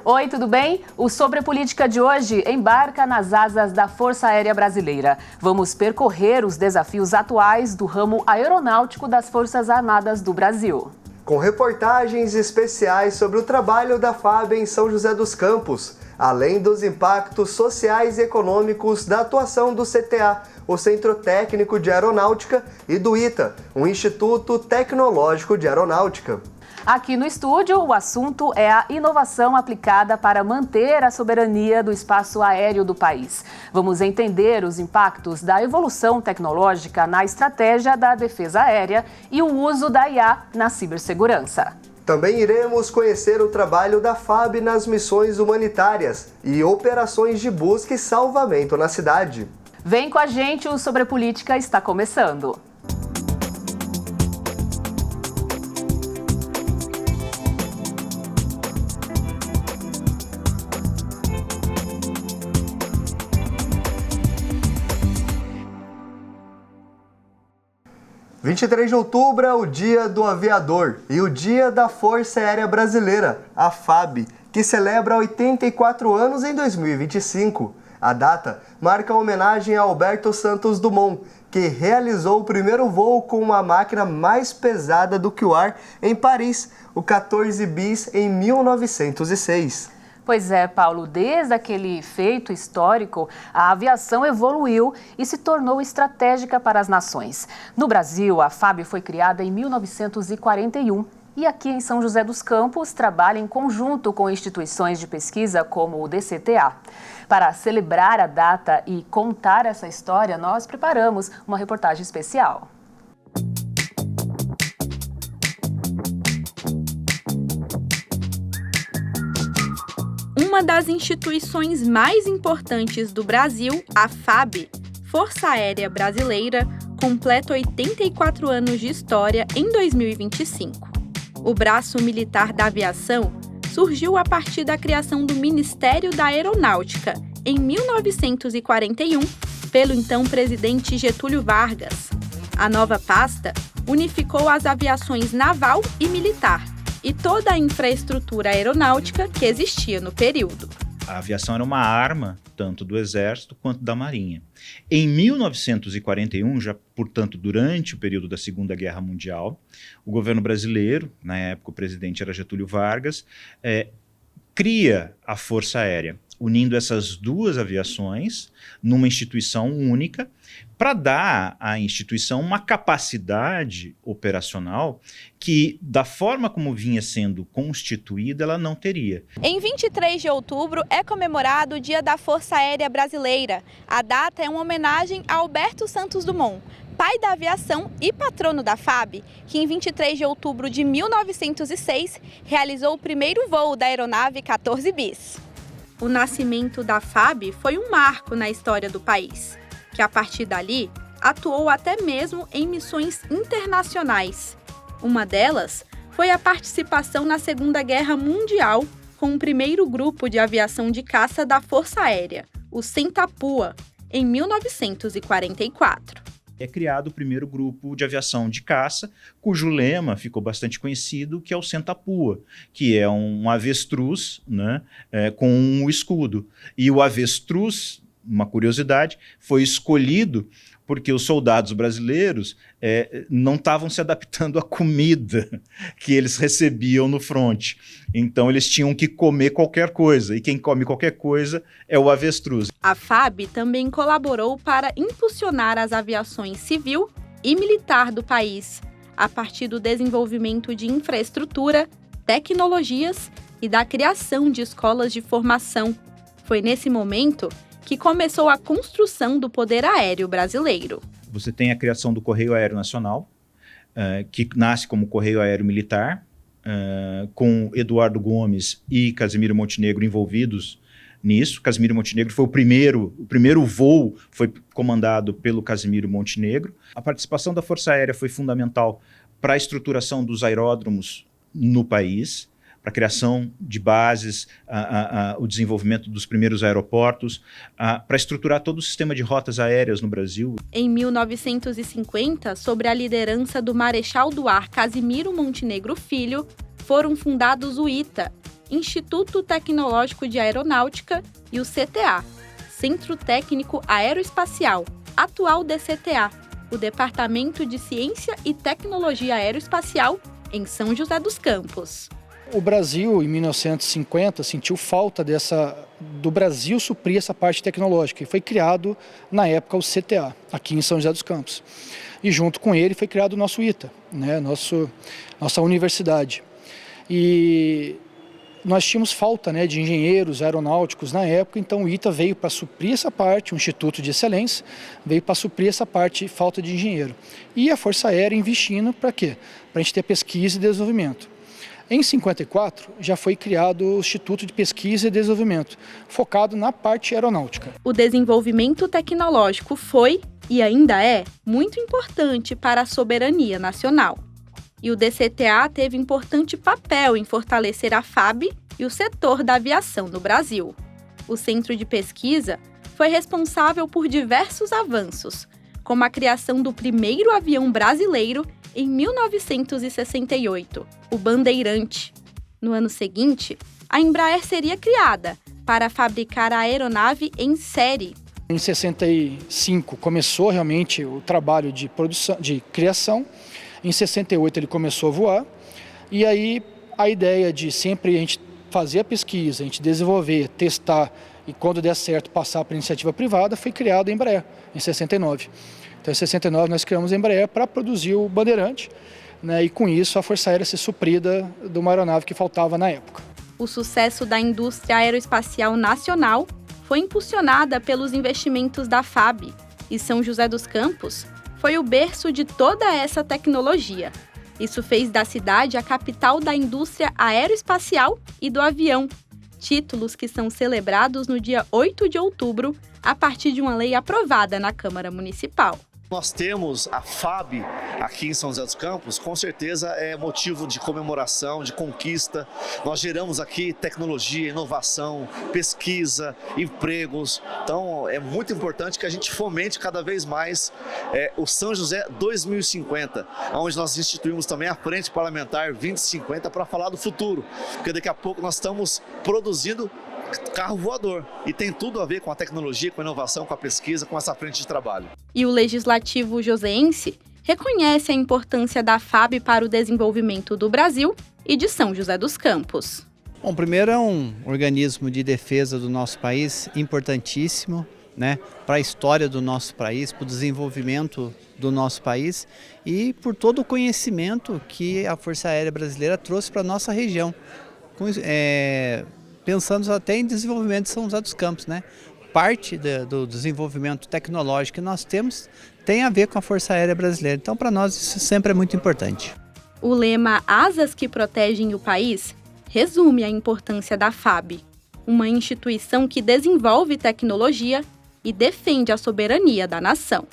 Oi, tudo bem? O Sobre Política de hoje embarca nas asas da Força Aérea Brasileira. Vamos percorrer os desafios atuais do ramo aeronáutico das Forças Armadas do Brasil. Com reportagens especiais sobre o trabalho da FAB em São José dos Campos, além dos impactos sociais e econômicos da atuação do CTA, o Centro Técnico de Aeronáutica, e do ITA, o Instituto Tecnológico de Aeronáutica. Aqui no estúdio, o assunto é a inovação aplicada para manter a soberania do espaço aéreo do país. Vamos entender os impactos da evolução tecnológica na estratégia da defesa aérea e o uso da IA na cibersegurança. Também iremos conhecer o trabalho da FAB nas missões humanitárias e operações de busca e salvamento na cidade. Vem com a gente, o Sobre Política está começando. – 23 de outubro é o Dia do Aviador e o Dia da Força Aérea Brasileira, a FAB, que celebra 84 anos em 2025. A data marca a homenagem a Alberto Santos Dumont, que realizou o primeiro voo com uma máquina mais pesada do que o ar em Paris, o 14 bis, em 1906. Pois é, Paulo, desde aquele feito histórico, a aviação evoluiu e se tornou estratégica para as nações. No Brasil, a FAB foi criada em 1941 e aqui em São José dos Campos trabalha em conjunto com instituições de pesquisa como o DCTA. Para celebrar a data e contar essa história, nós preparamos uma reportagem especial. Uma das instituições mais importantes do Brasil, a FAB, Força Aérea Brasileira, completa 84 anos de história em 2025. O braço militar da aviação surgiu a partir da criação do Ministério da Aeronáutica, em 1941, pelo então presidente Getúlio Vargas. A nova pasta unificou as aviações naval e militar, e toda a infraestrutura aeronáutica que existia no período. A aviação era uma arma, tanto do Exército quanto da Marinha. Em 1941, já, portanto, durante o período da Segunda Guerra Mundial, o governo brasileiro, na época o presidente era Getúlio Vargas, cria a Força Aérea, unindo essas duas aviações numa instituição única, para dar à instituição uma capacidade operacional que, da forma como vinha sendo constituída, ela não teria. Em 23 de outubro é comemorado o Dia da Força Aérea Brasileira. A data é uma homenagem a Alberto Santos Dumont, pai da aviação e patrono da FAB, que em 23 de outubro de 1906 realizou o primeiro voo da aeronave 14 bis. O nascimento da FAB foi um marco na história do país, que a partir dali atuou até mesmo em missões internacionais. Uma delas foi a participação na Segunda Guerra Mundial com o primeiro grupo de aviação de caça da Força Aérea, o Centapu, em 1944. É criado o primeiro grupo de aviação de caça, cujo lema ficou bastante conhecido, que é o Centapu, que é um avestruz, né, com um escudo. E o avestruz, uma curiosidade, foi escolhido porque os soldados brasileiros não estavam se adaptando à comida que eles recebiam no fronte. Então eles tinham que comer qualquer coisa, e quem come qualquer coisa é o avestruz. A FAB também colaborou para impulsionar as aviações civil e militar do país, a partir do desenvolvimento de infraestrutura, tecnologias e da criação de escolas de formação. Foi nesse momento que começou a construção do poder aéreo brasileiro. Você tem a criação do Correio Aéreo Nacional, que nasce como Correio Aéreo Militar, com Eduardo Gomes e Casimiro Montenegro envolvidos nisso. Casimiro Montenegro foi o primeiro voo foi comandado pelo Casimiro Montenegro. A participação da Força Aérea foi fundamental para a estruturação dos aeródromos no país, para a criação de bases, o desenvolvimento dos primeiros aeroportos, para estruturar todo o sistema de rotas aéreas no Brasil. Em 1950, sob a liderança do Marechal do Ar Casimiro Montenegro Filho, foram fundados o ITA Instituto Tecnológico de Aeronáutica, e o CTA, Centro Técnico Aeroespacial, atual DCTA, o Departamento de Ciência e Tecnologia Aeroespacial, em São José dos Campos. O Brasil, em 1950, sentiu falta do Brasil suprir essa parte tecnológica e foi criado, na época, o CTA, aqui em São José dos Campos. E junto com ele foi criado o nosso ITA, né, nossa universidade. E nós tínhamos falta, né, de engenheiros aeronáuticos na época, então o ITA veio para suprir essa parte, um Instituto de Excelência, veio para suprir essa parte, falta de engenheiro. E a Força Aérea investindo para quê? Para a gente ter pesquisa e desenvolvimento. Em 54, já foi criado o Instituto de Pesquisa e Desenvolvimento, focado na parte aeronáutica. O desenvolvimento tecnológico foi, e ainda é, muito importante para a soberania nacional. E o DCTA teve importante papel em fortalecer a FAB e o setor da aviação no Brasil. O Centro de Pesquisa foi responsável por diversos avanços, como a criação do primeiro avião brasileiro em 1968, o Bandeirante. No ano seguinte, a Embraer seria criada para fabricar a aeronave em série. Em 65 começou realmente o trabalho de produção, de criação. Em 68 ele começou a voar. E aí a ideia de sempre a gente fazer a pesquisa, a gente desenvolver, testar e quando der certo passar para a iniciativa privada, foi criada a Embraer em 69. Então, em 69, nós criamos a Embraer para produzir o Bandeirante, né, e com isso a Força Aérea ser suprida de uma aeronave que faltava na época. O sucesso da indústria aeroespacial nacional foi impulsionada pelos investimentos da FAB, e São José dos Campos foi o berço de toda essa tecnologia. Isso fez da cidade a capital da indústria aeroespacial e do avião, títulos que são celebrados no dia 8 de outubro, a partir de uma lei aprovada na Câmara Municipal. Nós temos a FAB aqui em São José dos Campos, com certeza é motivo de comemoração, de conquista. Nós geramos aqui tecnologia, inovação, pesquisa, empregos. Então é muito importante que a gente fomente cada vez mais o São José 2050, onde nós instituímos também a Frente Parlamentar 2050 para falar do futuro, porque daqui a pouco nós estamos produzindo carro voador. E tem tudo a ver com a tecnologia, com a inovação, com a pesquisa, com essa frente de trabalho. E o Legislativo joseense reconhece a importância da FAB para o desenvolvimento do Brasil e de São José dos Campos. Bom, primeiro é um organismo de defesa do nosso país importantíssimo, né, para a história do nosso país, para o desenvolvimento do nosso país e por todo o conhecimento que a Força Aérea Brasileira trouxe para a nossa região. Pensando até em desenvolvimento de São José dos Campos, né? Parte do desenvolvimento tecnológico que nós temos tem a ver com a Força Aérea Brasileira. Então, para nós, isso sempre é muito importante. O lema Asas que Protegem o País resume a importância da FAB, uma instituição que desenvolve tecnologia e defende a soberania da nação.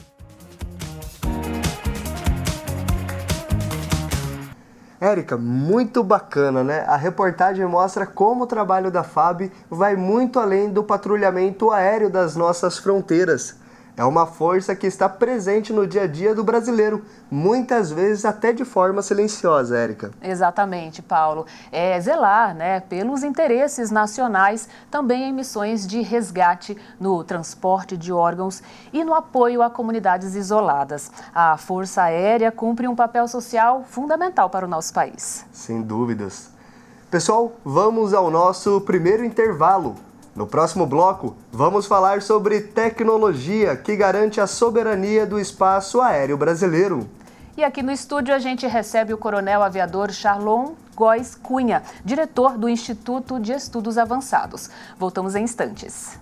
Érica, muito bacana, né? A reportagem mostra como o trabalho da FAB vai muito além do patrulhamento aéreo das nossas fronteiras. É uma força que está presente no dia a dia do brasileiro, muitas vezes até de forma silenciosa, Érica. Exatamente, Paulo. É zelar, né, pelos interesses nacionais, também em missões de resgate no transporte de órgãos e no apoio a comunidades isoladas. A Força Aérea cumpre um papel social fundamental para o nosso país. Sem dúvidas. Pessoal, vamos ao nosso primeiro intervalo. No próximo bloco, vamos falar sobre tecnologia que garante a soberania do espaço aéreo brasileiro. E aqui no estúdio a gente recebe o coronel aviador Charlon Góes Cunha, diretor do Instituto de Estudos Avançados. Voltamos em instantes.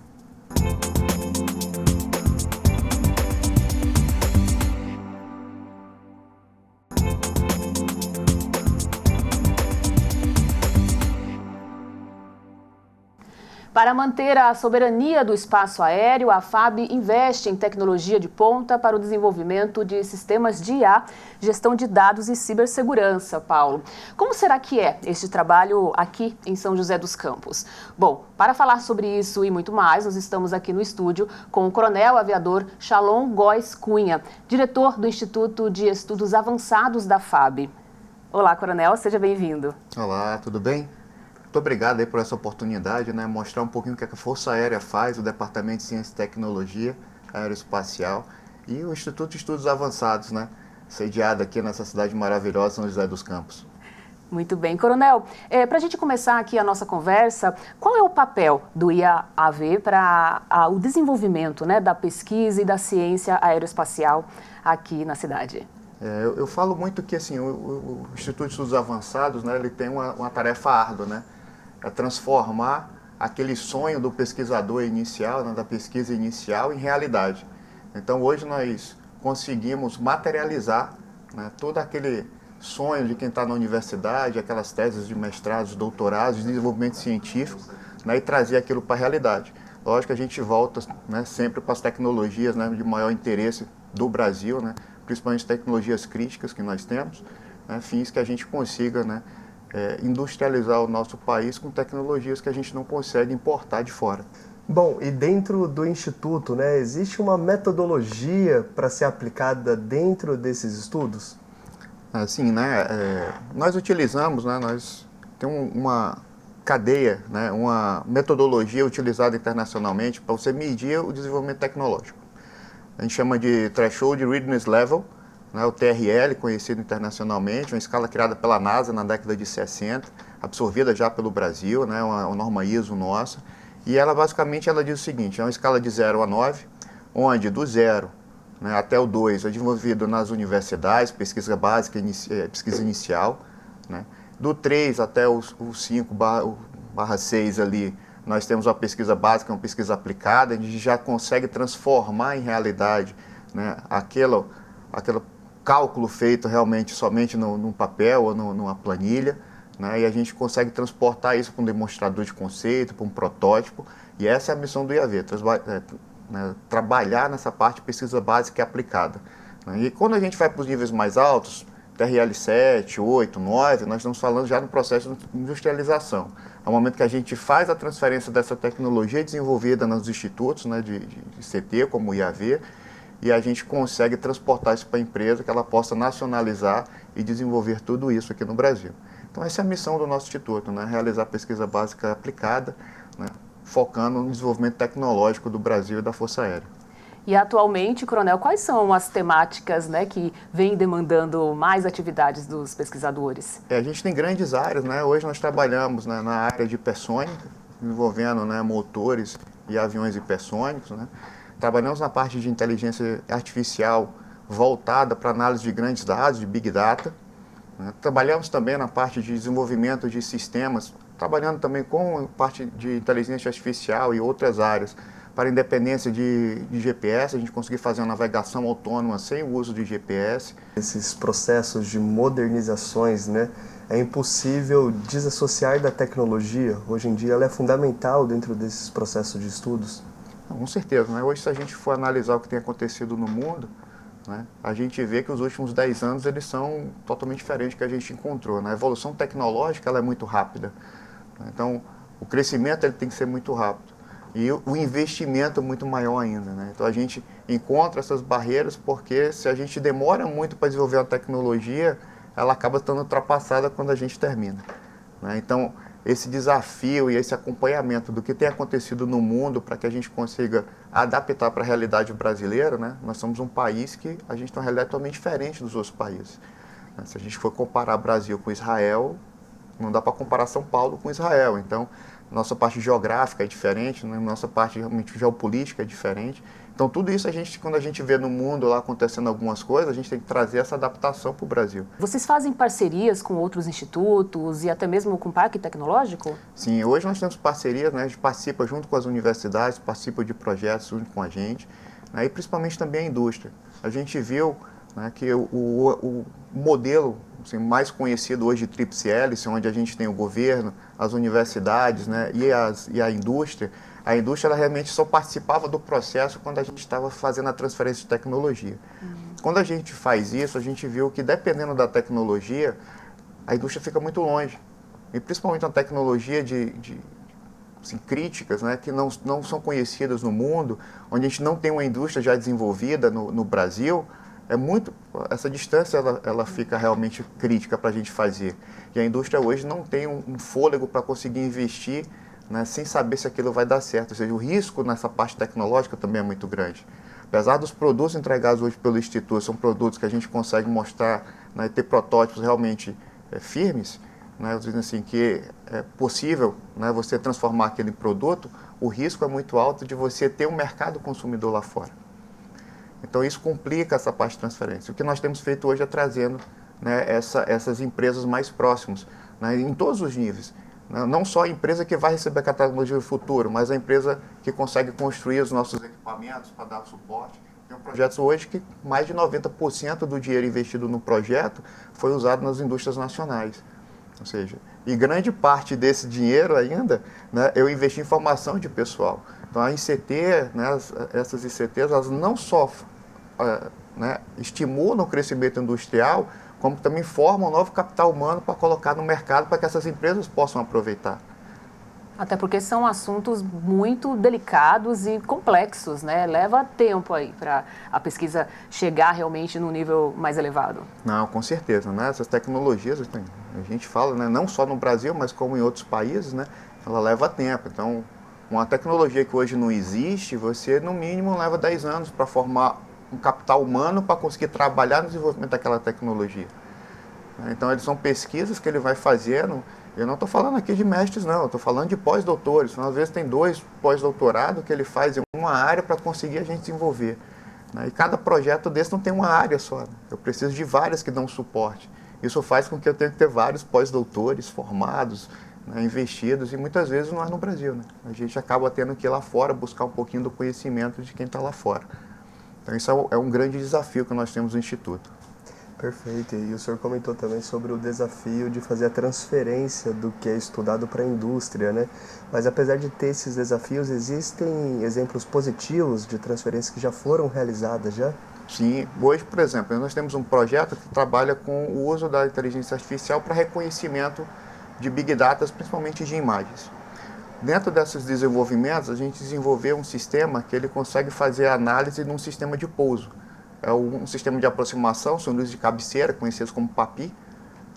Para manter a soberania do espaço aéreo, a FAB investe em tecnologia de ponta para o desenvolvimento de sistemas de IA, gestão de dados e cibersegurança, Paulo. Como será que é este trabalho aqui em São José dos Campos? Bom, para falar sobre isso e muito mais, nós estamos aqui no estúdio com o coronel aviador Charlon Góes Cunha, diretor do Instituto de Estudos Avançados da FAB. Olá, coronel, seja bem-vindo. Olá, tudo bem? Muito obrigado aí por essa oportunidade, né? Mostrar um pouquinho o que a Força Aérea faz, o Departamento de Ciência e Tecnologia Aeroespacial e o Instituto de Estudos Avançados, né? Sediado aqui nessa cidade maravilhosa, São José dos Campos. Muito bem. Coronel, para a gente começar aqui a nossa conversa, qual é o papel do IAV para o desenvolvimento, né, da pesquisa e da ciência aeroespacial aqui na cidade? Eu falo muito que assim, o Instituto de Estudos Avançados, né, ele tem uma tarefa árdua, né? É transformar aquele sonho do pesquisador inicial, né, da pesquisa inicial, em realidade. Então hoje nós conseguimos materializar, né, todo aquele sonho de quem está na universidade, aquelas teses de mestrados, doutorados, de desenvolvimento científico, né, e trazer aquilo para a realidade. Lógico que a gente volta, né, sempre para as tecnologias, né, de maior interesse do Brasil, né, principalmente tecnologias críticas que nós temos, né, fins que a gente consiga, né, industrializar o nosso país com tecnologias que a gente não consegue importar de fora. Bom, e dentro do Instituto, né, existe uma metodologia para ser aplicada dentro desses estudos? Assim, né, nós utilizamos, né, nós temos uma cadeia, né, uma metodologia utilizada internacionalmente para você medir o desenvolvimento tecnológico. A gente chama de Threshold Readiness Level, né, o TRL, conhecido internacionalmente, uma escala criada pela NASA na década de 60, absorvida já pelo Brasil, né, uma norma ISO nossa, e ela basicamente ela diz o seguinte, é uma escala de 0 a 9, onde do 0, né, até o 2 é desenvolvido nas universidades, pesquisa básica, pesquisa inicial, né, do 3 até o 5/6 ali, nós temos uma pesquisa básica, uma pesquisa aplicada, a gente já consegue transformar em realidade, né, aquele cálculo feito realmente somente num papel ou numa planilha, né, e a gente consegue transportar isso para um demonstrador de conceito, para um protótipo, e essa é a missão do IAV, né, trabalhar nessa parte de pesquisa básica e aplicada. Né, e quando a gente vai para os níveis mais altos, TRL 7, 8, 9, nós estamos falando já no processo de industrialização. É o momento que a gente faz a transferência dessa tecnologia desenvolvida nos institutos, né, de CT, como o IAV, e a gente consegue transportar isso para a empresa, que ela possa nacionalizar e desenvolver tudo isso aqui no Brasil. Então essa é a missão do nosso instituto, né, realizar pesquisa básica aplicada, né, focando no desenvolvimento tecnológico do Brasil e da Força Aérea. E atualmente, Coronel, quais são as temáticas, né, que vêm demandando mais atividades dos pesquisadores? A gente tem grandes áreas, né? Hoje nós trabalhamos, né, na área de hipersônica, envolvendo, né, motores e aviões hipersônicos, né? Trabalhamos na parte de inteligência artificial voltada para análise de grandes dados, de Big Data. Né? Trabalhamos também na parte de desenvolvimento de sistemas, trabalhando também com a parte de inteligência artificial e outras áreas, para independência de GPS, a gente conseguir fazer uma navegação autônoma sem o uso de GPS. Esses processos de modernizações, né, é impossível desassociar da tecnologia. Hoje em dia ela é fundamental dentro desses processos de estudos. Com certeza, né? Hoje, se a gente for analisar o que tem acontecido no mundo, né, a gente vê que os últimos 10 anos eles são totalmente diferentes do que a gente encontrou. Né? A evolução tecnológica ela é muito rápida. Né? Então, o crescimento ele tem que ser muito rápido. E o investimento é muito maior ainda. Né? Então, a gente encontra essas barreiras porque se a gente demora muito para desenvolver uma tecnologia, ela acaba estando ultrapassada quando a gente termina. Né? Então, esse desafio e esse acompanhamento do que tem acontecido no mundo para que a gente consiga adaptar para a realidade brasileira, né? Nós somos um país que a gente tem uma realidade totalmente diferente dos outros países. Né? Se a gente for comparar Brasil com Israel, não dá para comparar São Paulo com Israel. Então, nossa parte geográfica é diferente, né? Nossa parte realmente geopolítica é diferente. Então, tudo isso, quando a gente vê no mundo lá acontecendo algumas coisas, a gente tem que trazer essa adaptação para o Brasil. Vocês fazem parcerias com outros institutos e até mesmo com o Parque Tecnológico? Sim, hoje nós temos parcerias, né? A gente participa junto com as universidades, participa de projetos junto com a gente, né? E principalmente também a indústria. A gente viu, né, que o modelo assim, mais conhecido hoje de tríplice hélice, onde a gente tem o governo, as universidades, né, e a indústria ela realmente só participava do processo quando a gente estava fazendo a transferência de tecnologia. Quando a gente faz isso, a gente viu que dependendo da tecnologia, a indústria fica muito longe. E principalmente uma tecnologia assim, críticas, né, que não são conhecidas no mundo, onde a gente não tem uma indústria já desenvolvida no Brasil, essa distância ela fica realmente crítica para a gente fazer. E a indústria hoje não tem um fôlego para conseguir investir, né, sem saber se aquilo vai dar certo. Ou seja, o risco nessa parte tecnológica também é muito grande. Apesar dos produtos entregados hoje pelo Instituto, são produtos que a gente consegue mostrar, né, ter protótipos realmente firmes, né, dizendo assim, que é possível, né, você transformar aquele produto, o risco é muito alto de você ter um mercado consumidor lá fora. Então isso complica essa parte de transferência. O que nós temos feito hoje é trazendo, né, essas empresas mais próximas, né, em todos os níveis. Né, não só a empresa que vai receber a tecnologia no futuro, mas a empresa que consegue construir os nossos equipamentos para dar suporte. Tem projetos hoje que mais de 90% do dinheiro investido no projeto foi usado nas indústrias nacionais. Ou seja, e grande parte desse dinheiro ainda, né, eu investi em formação de pessoal. Então a ICT, né, essas ICTs, elas não só né, estimulam o crescimento industrial, como também formam um novo capital humano para colocar no mercado para que essas empresas possam aproveitar. Até porque são assuntos muito delicados e complexos, né? Leva tempo aí para a pesquisa chegar realmente num nível mais elevado. Não, com certeza, né? Essas tecnologias, a gente fala, né, não só no Brasil, mas como em outros países, né, ela leva tempo. Então, uma tecnologia que hoje não existe, você no mínimo leva 10 anos para formar um capital humano para conseguir trabalhar no desenvolvimento daquela tecnologia. Então, são pesquisas que ele vai fazendo. Eu não estou falando aqui de mestres, não. Eu estou falando de pós-doutores. Então, às vezes tem 2 pós-doutorados que ele faz em uma área para conseguir a gente desenvolver. E cada projeto desse não tem uma área só. Eu preciso de várias que dão suporte. Isso faz com que eu tenha que ter vários pós-doutores formados, né, investidos, e muitas vezes não é no Brasil. Né? A gente acaba tendo que ir lá fora buscar um pouquinho do conhecimento de quem está lá fora. Então, isso é um grande desafio que nós temos no Instituto. Perfeito. E o senhor comentou também sobre o desafio de fazer a transferência do que é estudado para a indústria, né? Mas apesar de ter esses desafios, existem exemplos positivos de transferências que já foram realizadas já? Sim. Hoje, por exemplo, nós temos um projeto que trabalha com o uso da inteligência artificial para reconhecimento de Big Data, principalmente de imagens. Dentro desses desenvolvimentos, a gente desenvolveu um sistema que ele consegue fazer a análise num sistema de pouso. É um sistema de aproximação, são luzes de cabeceira, conhecidos como PAPI.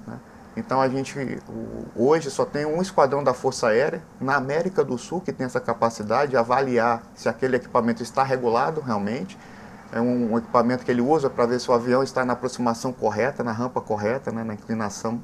Né? Então, a gente hoje só tem um esquadrão da Força Aérea na América do Sul que tem essa capacidade de avaliar se aquele equipamento está regulado realmente. É um equipamento que ele usa para ver se o avião está na aproximação correta, na rampa correta, né, na inclinação.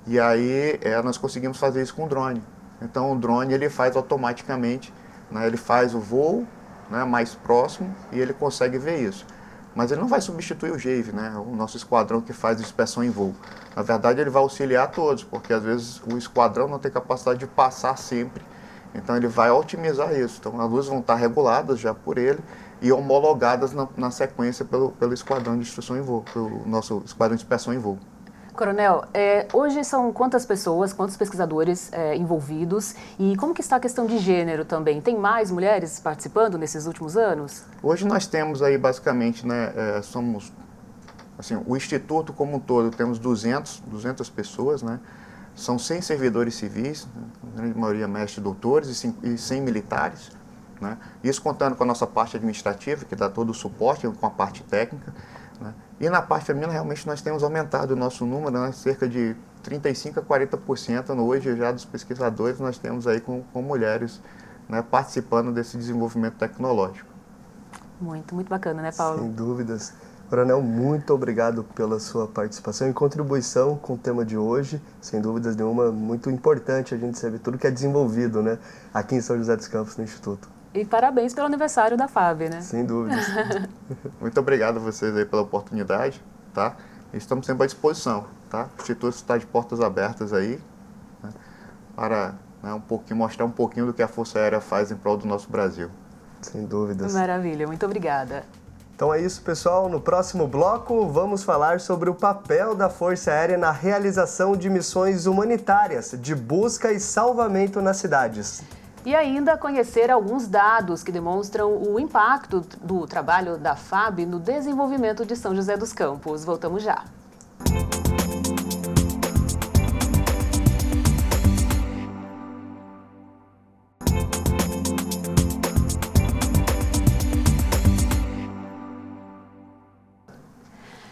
E aí nós conseguimos fazer isso com o drone. Então, o drone ele faz automaticamente, né, ele faz o voo, né, mais próximo, e ele consegue ver isso. Mas ele não vai substituir o GEIV, né, o nosso esquadrão que faz inspeção em voo. Na verdade, ele vai auxiliar todos, porque às vezes o esquadrão não tem capacidade de passar sempre. Então, ele vai otimizar isso. Então, as luzes vão estar reguladas já por ele e homologadas na sequência pelo esquadrão de instrução em voo, pelo nosso esquadrão de inspeção em voo. Coronel, hoje são quantas pessoas, quantos pesquisadores envolvidos, e como que está a questão de gênero também? Tem mais mulheres participando nesses últimos anos? Hoje nós temos aí basicamente, né, somos, assim, o Instituto como um todo, temos 200 pessoas, né, são 100 servidores civis, né, a grande maioria mestres e doutores, e 100 militares, né, isso contando com a nossa parte administrativa, que dá todo o suporte, com a parte técnica, né. E na parte feminina, realmente, nós temos aumentado o nosso número, né, cerca de 35% a 40% hoje já dos pesquisadores nós temos aí com mulheres, né, participando desse desenvolvimento tecnológico. Muito, muito bacana, né, Paulo? Sem dúvidas. Coronel, muito obrigado pela sua participação e contribuição com o tema de hoje. Sem dúvidas nenhuma, muito importante a gente saber tudo que é desenvolvido, né, aqui em São José dos Campos, no Instituto. E parabéns pelo aniversário da FAB, né? Sem dúvidas. Muito obrigado a vocês aí pela oportunidade, tá? Estamos sempre à disposição, tá? O Instituto está de portas abertas aí, né, para, né, mostrar um pouquinho do que a Força Aérea faz em prol do nosso Brasil. Sem dúvidas. Maravilha, muito obrigada. Então é isso, pessoal. No próximo bloco, vamos falar sobre o papel da Força Aérea na realização de missões humanitárias de busca e salvamento nas cidades. E ainda conhecer alguns dados que demonstram o impacto do trabalho da FAB no desenvolvimento de São José dos Campos. Voltamos já.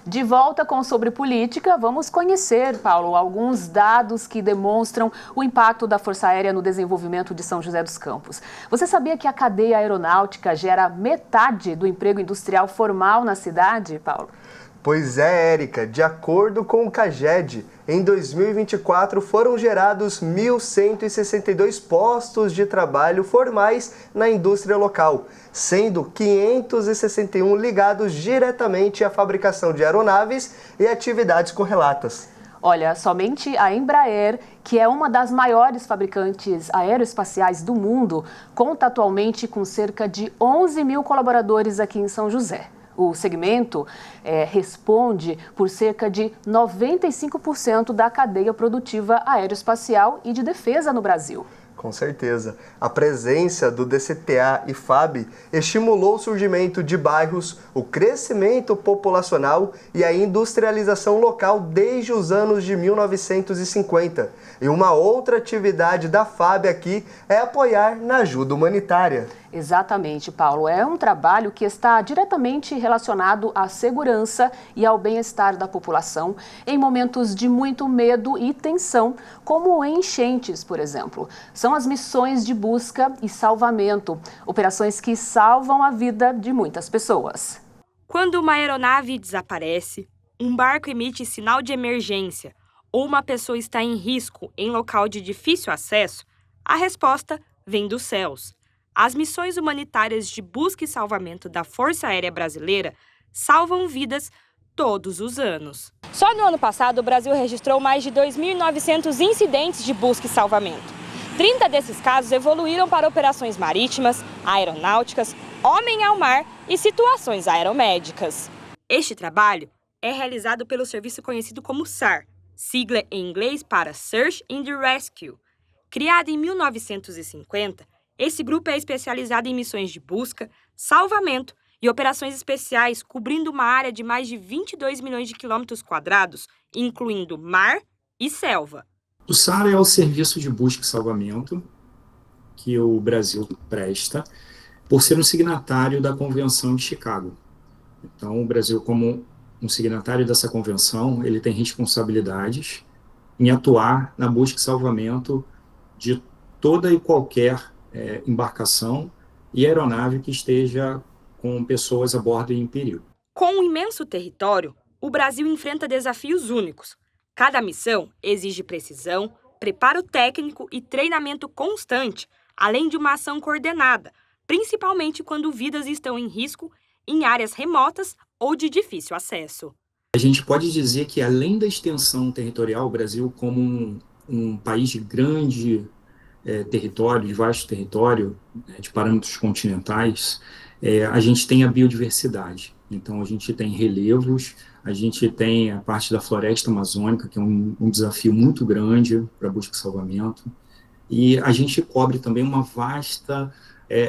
De volta com Sobre Política, vamos conhecer, Paulo, alguns dados que demonstram o impacto da Força Aérea no desenvolvimento de São José dos Campos. Você sabia que a cadeia aeronáutica gera metade do emprego industrial formal na cidade, Paulo? Pois é, Érica, de acordo com o CAGED, em 2024 foram gerados 1.162 postos de trabalho formais na indústria local, sendo 561 ligados diretamente à fabricação de aeronaves e atividades correlatas. Olha, somente a Embraer, que é uma das maiores fabricantes aeroespaciais do mundo, conta atualmente com cerca de 11 mil colaboradores aqui em São José. O segmento responde por cerca de 95% da cadeia produtiva aeroespacial e de defesa no Brasil. Com certeza. A presença do DCTA e FAB estimulou o surgimento de bairros, o crescimento populacional e a industrialização local desde os anos de 1950. E uma outra atividade da FAB aqui é apoiar na ajuda humanitária. Exatamente, Paulo. É um trabalho que está diretamente relacionado à segurança e ao bem-estar da população em momentos de muito medo e tensão, como enchentes, por exemplo. São as missões de busca e salvamento, operações que salvam a vida de muitas pessoas. Quando uma aeronave desaparece, um barco emite sinal de emergência ou uma pessoa está em risco em local de difícil acesso, a resposta vem dos céus. As missões humanitárias de busca e salvamento da Força Aérea Brasileira salvam vidas todos os anos. Só no ano passado, o Brasil registrou mais de 2.900 incidentes de busca e salvamento. 30 desses casos evoluíram para operações marítimas, aeronáuticas, homem ao mar e situações aeromédicas. Este trabalho é realizado pelo serviço conhecido como SAR, sigla em inglês para Search and Rescue. Criado em 1950, esse grupo é especializado em missões de busca, salvamento e operações especiais, cobrindo uma área de mais de 22 milhões de quilômetros quadrados, incluindo mar e selva. O SAR é o serviço de busca e salvamento que o Brasil presta por ser um signatário da Convenção de Chicago. Então, o Brasil, como um signatário dessa convenção, ele tem responsabilidades em atuar na busca e salvamento de toda e qualquer embarcação e aeronave que esteja com pessoas a bordo em perigo. Com um imenso território, o Brasil enfrenta desafios únicos. Cada missão exige precisão, preparo técnico e treinamento constante, além de uma ação coordenada, principalmente quando vidas estão em risco em áreas remotas ou de difícil acesso. A gente pode dizer que, além da extensão territorial, o Brasil, como um país de grande território, de vasto território, de parâmetros continentais, a gente tem a biodiversidade. Então, a gente tem relevos, a gente tem a parte da floresta amazônica, que é um desafio muito grande para a busca e salvamento, e a gente cobre também uma vasta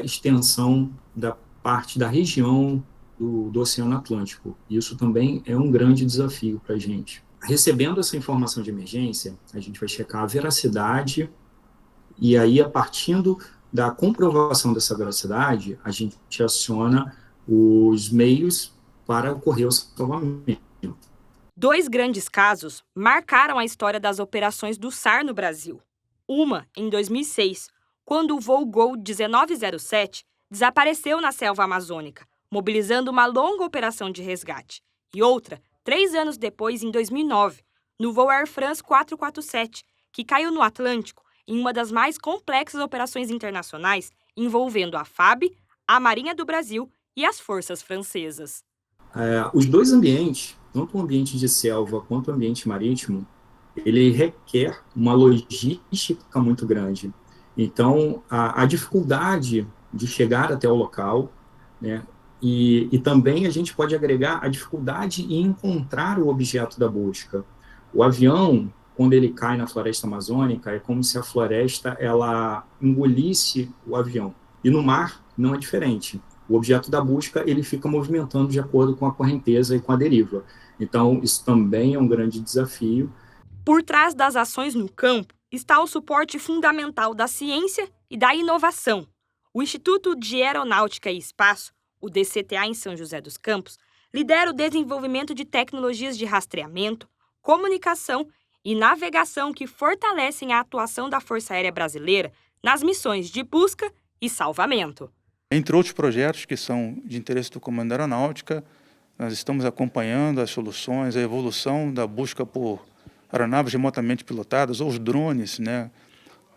extensão da parte da região do Oceano Atlântico. Isso também é um grande desafio para a gente. Recebendo essa informação de emergência, a gente vai checar a veracidade, e aí, a partir da comprovação dessa veracidade, a gente aciona os meios para ocorrer o salvamento. 2 grandes casos marcaram a história das operações do SAR no Brasil. Uma, em 2006, quando o voo Gol 1907 desapareceu na selva amazônica, mobilizando uma longa operação de resgate. E outra, 3 anos depois, em 2009, no voo Air France 447, que caiu no Atlântico em uma das mais complexas operações internacionais envolvendo a FAB, a Marinha do Brasil e as forças francesas. Os 2 ambientes, tanto o ambiente de selva quanto o ambiente marítimo, ele requer uma logística muito grande. Então, a dificuldade de chegar até o local, né, e também a gente pode agregar a dificuldade em encontrar o objeto da busca. O avião, quando ele cai na floresta amazônica, é como se a floresta ela engolisse o avião. E no mar não é diferente. O objeto da busca ele fica movimentando de acordo com a correnteza e com a deriva. Então, isso também é um grande desafio. Por trás das ações no campo está o suporte fundamental da ciência e da inovação. O Instituto de Aeronáutica e Espaço, o DCTA em São José dos Campos, lidera o desenvolvimento de tecnologias de rastreamento, comunicação e navegação que fortalecem a atuação da Força Aérea Brasileira nas missões de busca e salvamento. Entre outros projetos que são de interesse do Comando da Aeronáutica, nós estamos acompanhando as soluções, a evolução da busca por aeronaves remotamente pilotadas, ou os drones, né,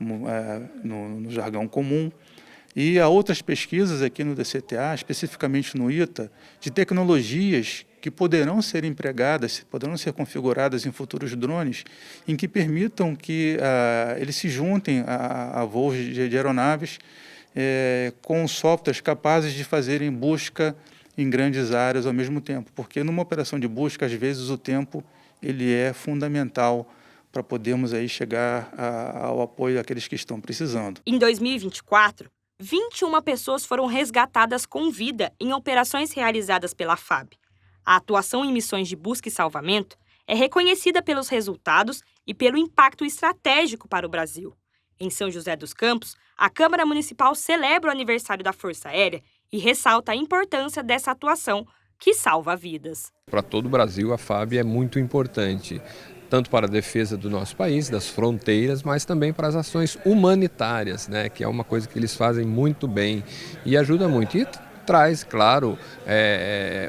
no jargão comum, e há outras pesquisas aqui no DCTA, especificamente no ITA, de tecnologias que poderão ser empregadas, poderão ser configuradas em futuros drones, em que permitam que eles se juntem a voos de aeronaves com softwares capazes de fazerem busca em grandes áreas ao mesmo tempo, porque numa operação de busca, às vezes o tempo ele é fundamental para podermos aí chegar ao apoio daqueles que estão precisando. Em 2024, 21 pessoas foram resgatadas com vida em operações realizadas pela FAB. A atuação em missões de busca e salvamento é reconhecida pelos resultados e pelo impacto estratégico para o Brasil. Em São José dos Campos, a Câmara Municipal celebra o aniversário da Força Aérea e ressalta a importância dessa atuação que salva vidas. Para todo o Brasil, a FAB é muito importante, tanto para a defesa do nosso país, das fronteiras, mas também para as ações humanitárias, né, que é uma coisa que eles fazem muito bem e ajuda muito. E traz, claro,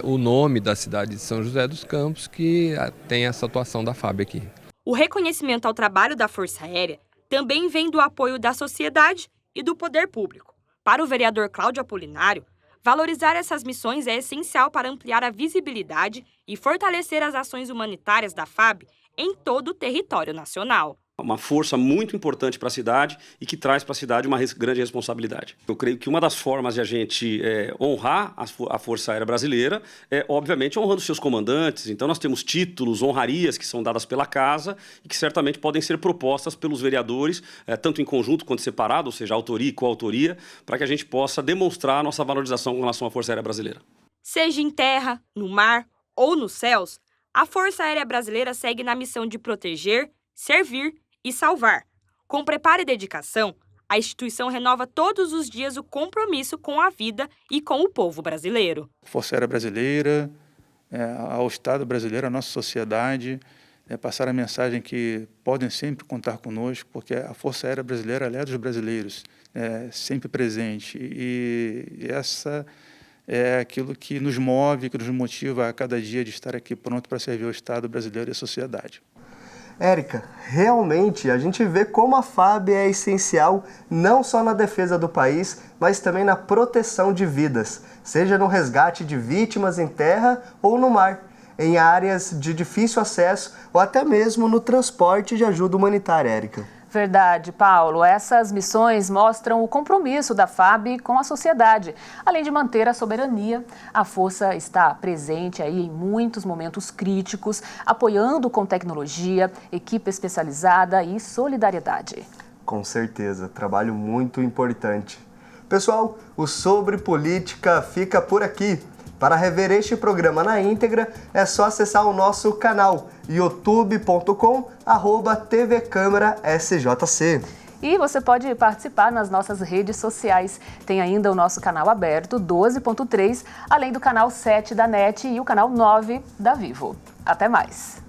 o nome da cidade de São José dos Campos, que tem essa atuação da FAB aqui. O reconhecimento ao trabalho da Força Aérea também vem do apoio da sociedade e do poder público. Para o vereador Cláudio Apolinário, valorizar essas missões é essencial para ampliar a visibilidade e fortalecer as ações humanitárias da FAB em todo o território nacional. Uma força muito importante para a cidade e que traz para a cidade uma grande responsabilidade. Eu creio que uma das formas de a gente honrar a Força Aérea Brasileira é, obviamente, honrando seus comandantes. Então, nós temos títulos, honrarias que são dadas pela Casa e que certamente podem ser propostas pelos vereadores, tanto em conjunto quanto separado, ou seja, autoria e coautoria, para que a gente possa demonstrar a nossa valorização com relação à Força Aérea Brasileira. Seja em terra, no mar ou nos céus, a Força Aérea Brasileira segue na missão de proteger, servir e salvar. Com preparo e dedicação, a instituição renova todos os dias o compromisso com a vida e com o povo brasileiro. Força Aérea Brasileira, ao Estado brasileiro, à nossa sociedade, passar a mensagem que podem sempre contar conosco, porque a Força Aérea Brasileira é dos brasileiros, sempre presente. E essa é aquilo que nos move, que nos motiva a cada dia de estar aqui pronto para servir o Estado brasileiro e a sociedade. Érica, realmente a gente vê como a FAB é essencial não só na defesa do país, mas também na proteção de vidas, seja no resgate de vítimas em terra ou no mar, em áreas de difícil acesso ou até mesmo no transporte de ajuda humanitária, Érica. Verdade, Paulo. Essas missões mostram o compromisso da FAB com a sociedade. Além de manter a soberania, a força está presente aí em muitos momentos críticos, apoiando com tecnologia, equipe especializada e solidariedade. Com certeza, trabalho muito importante. Pessoal, o Sobre Política fica por aqui. Para rever este programa na íntegra, é só acessar o nosso canal youtube.com/tvcâmerasjc. E você pode participar nas nossas redes sociais. Tem ainda o nosso canal aberto, 12.3, além do canal 7 da NET e o canal 9 da Vivo. Até mais!